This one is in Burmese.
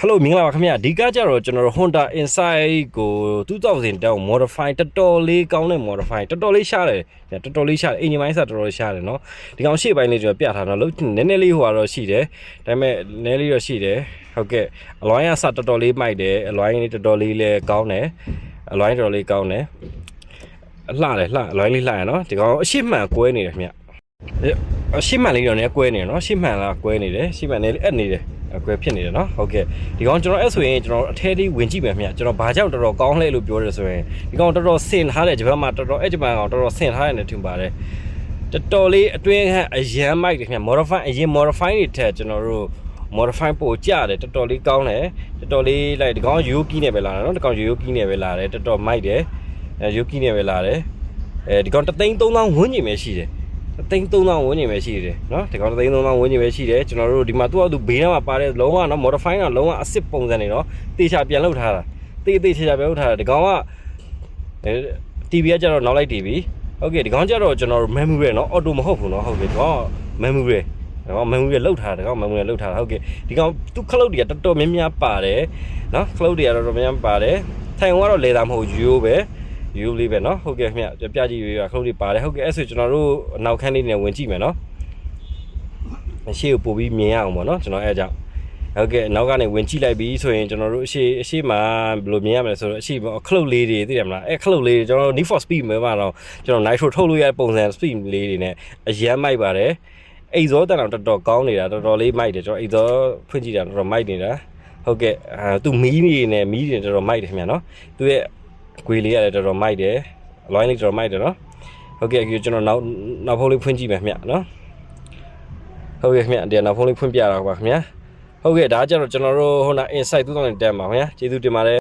Hello မင်္ဂလာပါခင်ဗျာဒီကကြတော့ကျွန်တော်တို့ Honda Insight ကို2000တောင်း modify တော်တော်လေးကောင်းတဲ့ modify တော်တော်လေးရှားတယ်တော်တော်လေးရှားတယ်အင်ဂျင်ပိုင်းစတော်တော်ရှားတယ်เนาะဒီကောင်ရှေ့ပိုင်းလေးကျွန်တော်ပြထားတော့လို့နည်းနည်းလေးဟိုကတော့ရှိတယ်ဒါပေမဲ့နည်းလေးတော့ရှိတယ်ဟုတ်ကဲ့အလွိုင်းကစတော်တော်လေးမိုက်တယ်အလွိုင်းလေးတော်တော်လေးလည်းကောင်းတယ်အလွိုင်းတော်တော်လေးကောင်းတယ်လှတယ်လှအလွိုင်းလေးလှရနော်ဒီကောင်အရှိမှန်ကွဲနေတယ်ခင်ဗျအရှိမှန်လေးတော့လည်းကွဲနေတယ်နော်ရှိမှန်လားကွဲနေတယ်ရှိမှန်လေးအက်နေတယ်အကွဲဖြစ်နေတယ်နော်ဟုတ်ကဲ့ဒီကောင်ကျွန်တော်အဲ့ဆိုရင်ကျွန်တော်အထဲလေးဝင်ကြည့်မယ်ခင်ဗျကျွန်တော်ဘာကြောင့်တော်တော်ကောင်းလဲလို့ပြောရဲဆိုရင်ဒီကောင်တော်တော်ဆင်ထားတယ်ဂျပန်မှာတော်တော်အဲ့ဂျပန်ကောင်တော်တော်ဆင်ထားတယ်နဲ့ထင်ပါတယ်တော်တော်လေးအတွင်းကအရန်မိုက်တယ်ခင်ဗျ modify အရင် modify တွေထက်ကျွန်တော်တို့ modify ပို့ကြတယ်တော်တော်လေးကောင်းတယ်တော်တော်လေးလိုက်ဒီကောင်ရိုးကီးနေပဲလာတယ်နော်ဒီကောင်ရိုးကီးနေပဲလာတယ်တော်တော်မိုက်တယ်ရိုးကီးနေပဲလာတယ်ဒီကောင်3,000ဝန်းကျင်ပဲရှိတယ်3,000ဝန်းကျင်ပဲရှိတယ်เนาะဒီကောင်3,000ဝန်းကျင်ပဲရှိတယ်ကျွန်တော်တို့ဒီမှာသူ့အတူဘေးထဲမှာပါတဲ့လုံးဝเนาะ modify တာလုံးဝအစ်စ်ပုံစံနေเนาะတေချာပြန်လုပ်ထားတာတေချာပြန်လုပ်ထားတာဒီကောင်ကTV ကကျတော့နောက်လိုက် TV ဟုတ်ကဲ့ဒီကောင်ကျတော့ကျွန်တော်တို့ memory เนาะ auto မဟုတ်ဘူးเนาะဟုတ်ကဲ့ဒီကောင် memory ဒီကောင် memory လောက်ထားတယ်ဒီကောင် memory လောက်ထားတာဟုတ်ကဲ့ဒီကောင်သူ့ cloud တွေကတော်တော်များများပါတယ်เนาะ cloud တွေကတော်တော်များများပါတယ်ထိုင်ကတော့လေတာမဟုတ်ရိုးပဲယူလေးပဲเนาะဟုတ်ကဲ့ခင်ဗျပြကြည့်ရခလုတ်တွေပါတယ်ဟုတ်ကဲ့အဲ့ဆိုကျွန်တော်တို့နောက်ခန်းလေးနဲ့ဝင်ကြည့်မယ်เนาะရှေ့ကိုပို့ပြီးမြင်ရအောင်ပေါ့เนาะကျွန်တော်အဲ့ကြောင့်ဟုတ်ကဲ့နောက်ကနေဝင်ကြည့်လိုက်ပြီးဆိုရင်ကျွန်တော်တို့အရှိမှာဘယ်လိုမြင်ရမလဲဆိုတော့အရှိခလုတ်လေးတွေသိတယ်မလားအဲ့ခလုတ်လေးကျွန်တော်တို့ need for speed မှာတော့ကျွန်တော် nitro ထုတ်လို့ရတဲ့ပုံစံ speed လေးတွေနဲ့အရန်မိုက်ပါတယ်အိတ်ဇောတန်တော်တော်ကောင်းနေတာတော်တော်လေးမိုက်တယ်ကျွန်တော်အိတ်ဇောဖွင့်ကြည့်တာတော်တော်မိုက်နေတာဟုတ်ကဲ့သူမီးနေနဲ့မီးတွေတော်တော်မိုက်တယ်ခင်ဗျာเนาะသူရဲ့ကွေလေးရတယ်တော်တော်မိုက်တယ်အလွိုင်းလေးတော်တော်မိုက်တယ်နော်ဟုတ်ကဲ့ကျွန်တော်နောက်ဖုန်းလေးဖွင့်ကြည့်မယ်ခင်ဗျနော်ဟုတ်ကဲ့ခင်ဗျဒီနောက်ဖုန်းလေးဖွင့်ပြတာပါခင်ဗျဟုတ်ကဲ့ဒါကြတော့ကျွန်တော်တို့Honda Insight 2010ပါခင်ဗျကျေးဇူးတင်ပါတယ်